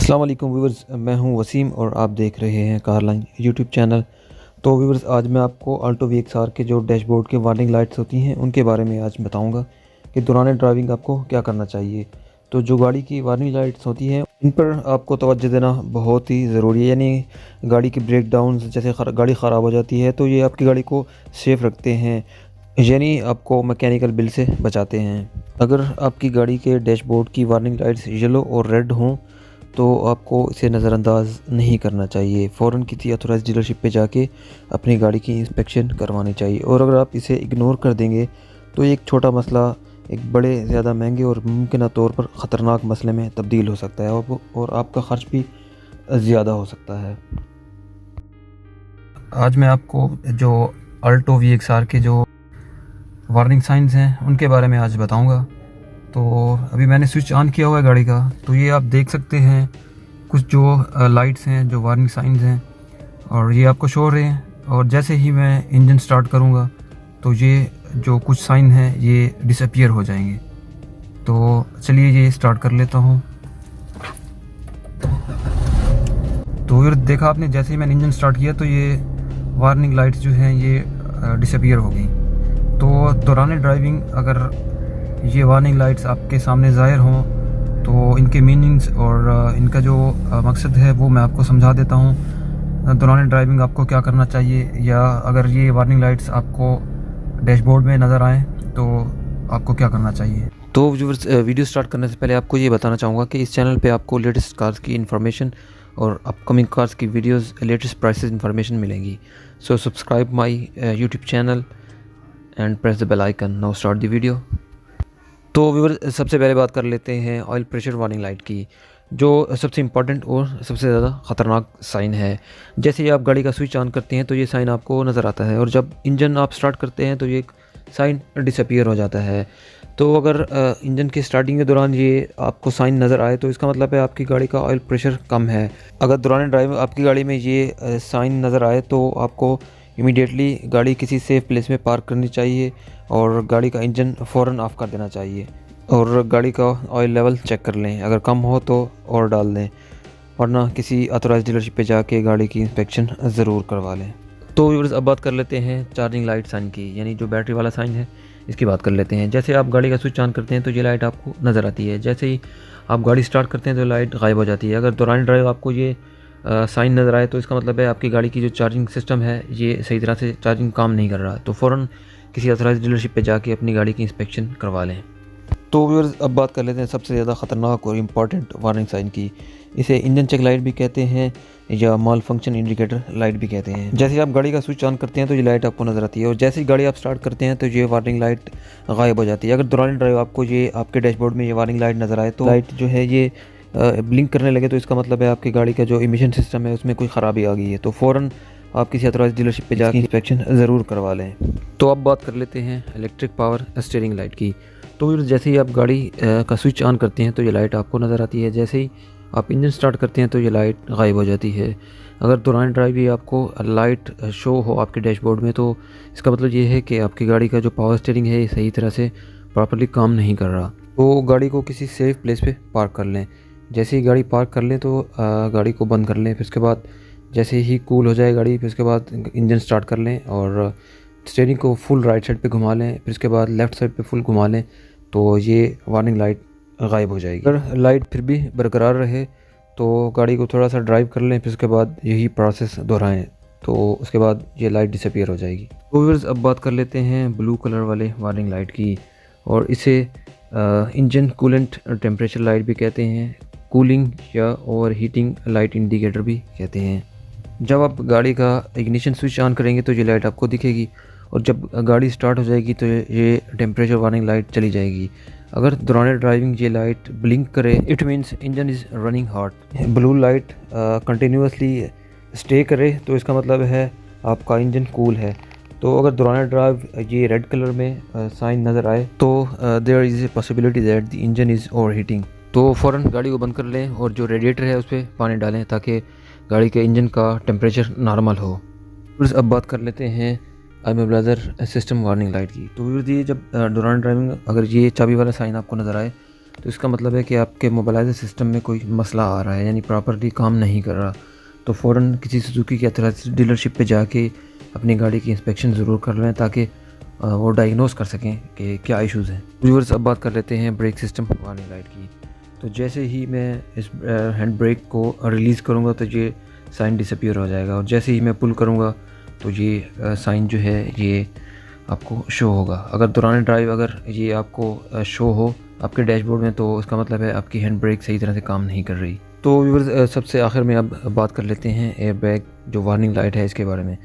अस्सलाम वालेकुम व्यूवर्स, मैं हूं वसीम और आप देख रहे हैं कारलाइन यूट्यूब चैनल। तो व्यूवर्स, आज मैं आपको ऑल्टो VXR के जो डैशबोर्ड के वार्निंग लाइट्स होती हैं उनके बारे में आज बताऊंगा कि दौरान ड्राइविंग आपको क्या करना चाहिए। तो जो गाड़ी की वार्निंग लाइट्स होती हैं इन पर आपको तवज्जो देना बहुत ही ज़रूरी है। यानी गाड़ी की ब्रेक डाउन जैसे गाड़ी ख़राब हो जाती है तो ये आपकी गाड़ी को सेफ़ रखते हैं, यानी आपको मैकेनिकल बिल से बचाते हैं। अगर आपकी गाड़ी के डैशबोर्ड की वार्निंग लाइट्स येलो और रेड हों तो आपको इसे नज़रअंदाज नहीं करना चाहिए। फ़ौरन किसी ऑथोराइज़्ड डीलरशिप पे जाके अपनी गाड़ी की इंस्पेक्शन करवानी चाहिए। और अगर आप इसे इग्नोर कर देंगे तो एक छोटा मसला एक बड़े ज़्यादा महंगे और मुमकिन तौर पर ख़तरनाक मसले में तब्दील हो सकता है और आपका ख़र्च भी ज़्यादा हो सकता है। आज मैं आपको जो ऑल्टो VXR के जो वार्निंग साइंस हैं उनके बारे में आज बताऊँगा। तो अभी मैंने स्विच ऑन किया हुआ है गाड़ी का, तो ये आप देख सकते हैं कुछ जो लाइट्स हैं, जो वार्निंग साइंस हैं, और ये आपको शो हो रहे हैं। और जैसे ही मैं इंजन स्टार्ट करूँगा तो ये जो कुछ साइन हैं ये डिसअपीयर हो जाएंगे। तो चलिए ये स्टार्ट कर लेता हूँ। तो फिर देखा आपने, जैसे ही मैंने इंजन स्टार्ट किया तो ये वार्निंग लाइट्स जो हैं ये डिसअपीयर हो गई। तो दौरान ड्राइविंग अगर ये वार्निंग लाइट्स आपके सामने ज़ाहिर हों तो इनके मीनिंग्स और इनका जो मकसद है वो मैं आपको समझा देता हूँ। दौरान ड्राइविंग आपको क्या करना चाहिए, या अगर ये वार्निंग लाइट्स आपको डैशबोर्ड में नज़र आएँ तो आपको क्या करना चाहिए। तो व्यूअर्स, वीडियो स्टार्ट करने से पहले आपको ये बताना चाहूँगा कि इस चैनल पे आपको लेटेस्ट कार्स की इन्फॉर्मेशन और अपकमिंग कार्स की वीडियोज़, लेटेस्ट प्राइसेस इन्फॉर्मेशन मिलेंगी। So subscribe my YouTube channel and press the bell icon. Now start the video. तो व्यूअर्स, सबसे पहले बात कर लेते हैं ऑयल प्रेशर वार्निंग लाइट की, जो सबसे इम्पॉर्टेंट और सबसे ज़्यादा ख़तरनाक साइन है। जैसे ही आप गाड़ी का स्विच ऑन करते हैं तो ये साइन आपको नज़र आता है, और जब इंजन आप स्टार्ट करते हैं तो ये साइन डिसअपीयर हो जाता है। तो अगर इंजन की स्टार्टिंग के दौरान ये आपको साइन नज़र आए तो इसका मतलब है आपकी गाड़ी का ऑयल प्रेशर कम है। अगर दौरान ड्राइव आपकी गाड़ी में ये साइन नज़र आए तो आपको इमीडिएटली गाड़ी किसी सेफ़ प्लेस में पार्क करनी चाहिए और गाड़ी का इंजन फ़ौरन ऑफ़ कर देना चाहिए, और गाड़ी का ऑयल लेवल चेक कर लें। अगर कम हो तो और डाल दें, वरना किसी ऑथोराइज़्ड डीलरशिप पे जाके गाड़ी की इंस्पेक्शन ज़रूर करवा लें। तो व्यूअर्स, अब बात कर लेते हैं चार्जिंग लाइट साइन की, यानी जो बैटरी वाला साइन है इसकी बात कर लेते हैं। जैसे आप गाड़ी का स्विच ऑन करते हैं तो ये लाइट आपको नज़र आती है। जैसे ही आप गाड़ी स्टार्ट करते हैं तो लाइट गायब हो जाती है। अगर दौरान ड्राइव आपको ये साइन नज़र आए तो इसका मतलब है आपकी गाड़ी की जो चार्जिंग सिस्टम है ये सही तरह से चार्जिंग काम नहीं कर रहा। तो फ़ौरन किसी ऑथराइज़्ड डीलरशिप पे जाके अपनी गाड़ी की इंस्पेक्शन करवा लें। तो व्यूअर्स, अब बात कर लेते हैं सबसे ज़्यादा ख़तरनाक और इम्पॉर्टेंट वार्निंग साइन की। इसे इंजन चेक लाइट भी कहते हैं या माल फंक्शन इंडिकेटर लाइट भी कहते हैं। जैसे आप गाड़ी का स्विच ऑन करते हैं तो ये लाइट आपको नज़र आती है, और जैसे ही गाड़ी आप स्टार्ट करते हैं तो ये वार्निंग लाइट गायब हो जाती है। अगर दौरान ड्राइव आपको ये आपके डैशबोर्ड में ये वार्निंग लाइट नज़र आए तो लाइट जो है ये ब्लिंक करने लगे तो इसका मतलब है आपकी गाड़ी का जो इमिशन सिस्टम है उसमें कोई ख़राबी आ गई है। तो फ़ौरन आप किसी ऑथराइज़्ड डीलरशिप पे जाकर इंस्पेक्शन ज़रूर करवा लें। तो अब बात कर लेते हैं इलेक्ट्रिक पावर स्टीयरिंग लाइट की। तो जैसे ही आप गाड़ी का स्विच ऑन करते हैं तो ये लाइट आपको नज़र आती है। जैसे ही आप इंजन स्टार्ट करते हैं तो ये लाइट गायब हो जाती है। अगर दौरान ड्राइव भी आपको लाइट शो हो आपके डैशबोर्ड में तो इसका मतलब ये है कि आपकी गाड़ी का जो पावर स्टीयरिंग है ये सही तरह से प्रॉपर्ली काम नहीं कर रहा। तो गाड़ी को किसी सेफ़ प्लेस पे पार्क कर लें। जैसे ही गाड़ी पार्क कर लें तो गाड़ी को बंद कर लें। फिर उसके बाद जैसे ही कूल हो जाए गाड़ी, फिर उसके बाद इंजन स्टार्ट कर लें और स्टीयरिंग को फुल राइट साइड पे घुमा लें। फिर उसके बाद लेफ़्ट साइड पे फुल घुमा लें तो ये वार्निंग लाइट गायब हो जाएगी। अगर लाइट फिर भी बरकरार रहे तो गाड़ी को थोड़ा सा ड्राइव कर लें, फिर उसके बाद यही प्रोसेस दोहराएं तो उसके बाद ये लाइट डिसअपीयर हो जाएगी। तो व्यूअर्स, अब बात कर लेते हैं ब्लू कलर वाले वार्निंग लाइट की, और इसे इंजन कूलेंट टेम्परेचर लाइट भी कहते हैं, कूलिंग या ओवर हीटिंग लाइट इंडिकेटर भी कहते हैं। जब आप गाड़ी का इग्निशन स्विच ऑन करेंगे तो ये लाइट आपको दिखेगी, और जब गाड़ी स्टार्ट हो जाएगी तो ये टेम्परेचर वार्निंग लाइट चली जाएगी। अगर दौरान ड्राइविंग ये लाइट ब्लिंक करे it means engine is running hot. Blue light continuously stay करे तो इसका मतलब है आपका इंजन कूल है। तो अगर दौरान ड्राइव ये रेड कलर में साइन नज़र आए तो there is a possibility that the engine is overheating. तो फ़ौरन गाड़ी को बंद कर लें और जो रेडिएटर है उस पर पानी डालें ताकि गाड़ी के इंजन का टेम्परेचर नॉर्मल हो। अब बात कर लेते हैं इमोबिलाइज़र सिस्टम वार्निंग लाइट की। तो ये जब दौरान ड्राइविंग अगर ये चाबी वाला साइन आपको नज़र आए तो इसका मतलब है कि आपके मोबाइलाइजर सिस्टम में कोई मसला आ रहा है, यानी प्रॉपर्ली काम नहीं कर रहा। तो फ़ौरन किसी सुजुकी की अथॉराइज्ड डीलरशिप पे जाके अपनी गाड़ी की इंस्पेक्शन ज़रूर कर लें, ताकि वो डायग्नोस कर सकें कि क्या इश्यूज़ हैं। व्यूअर्स, अब बात कर लेते हैं ब्रेक सिस्टम वार्निंग लाइट की। तो जैसे ही मैं इस हैंड ब्रेक को रिलीज़ करूँगा तो ये साइन डिसअपीयर हो जाएगा, और जैसे ही मैं पुल करूँगा तो ये साइन जो है ये आपको शो होगा। अगर दौरान ड्राइव अगर ये आपको शो हो आपके डैशबोर्ड में, तो इसका मतलब है आपकी हैंड ब्रेक सही तरह से काम नहीं कर रही। तो व्यूअर्स, सबसे आखिर में अब बात कर लेते हैं एयर बैग जो वार्निंग लाइट है इसके बारे में।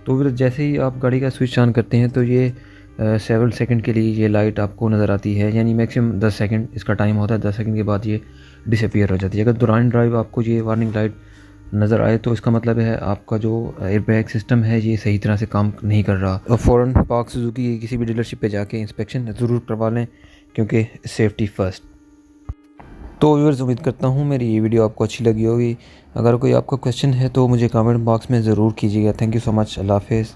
तो व्यूअर्स, जैसे ही आप गाड़ी का स्विच ऑन करते हैं तो ये 7 सेकंड के लिए ये लाइट आपको नज़र आती है, यानी मैक्सिमम 10 सेकंड इसका टाइम होता है। 10 सेकंड के बाद ये डिसअपीयर हो जाती है। अगर दौरान ड्राइव आपको ये वार्निंग लाइट नज़र आए तो इसका मतलब है आपका जो एयर बैग सिस्टम है ये सही तरह से काम नहीं कर रहा। और फ़ौरन पार्क सुजुकी की किसी भी डीलरशिप पे जाके इंस्पेक्शन ज़रूर करवा लें, क्योंकि सेफ्टी फ़र्स्ट। तो व्यूअर्स, उम्मीद करता हूँ मेरी ये वीडियो आपको अच्छी लगी होगी। अगर कोई आपका क्वेश्चन है तो मुझे कमेंट बॉक्स में ज़रूर कीजिएगा। Thank you so much. अल्लाह हाफ़िज़।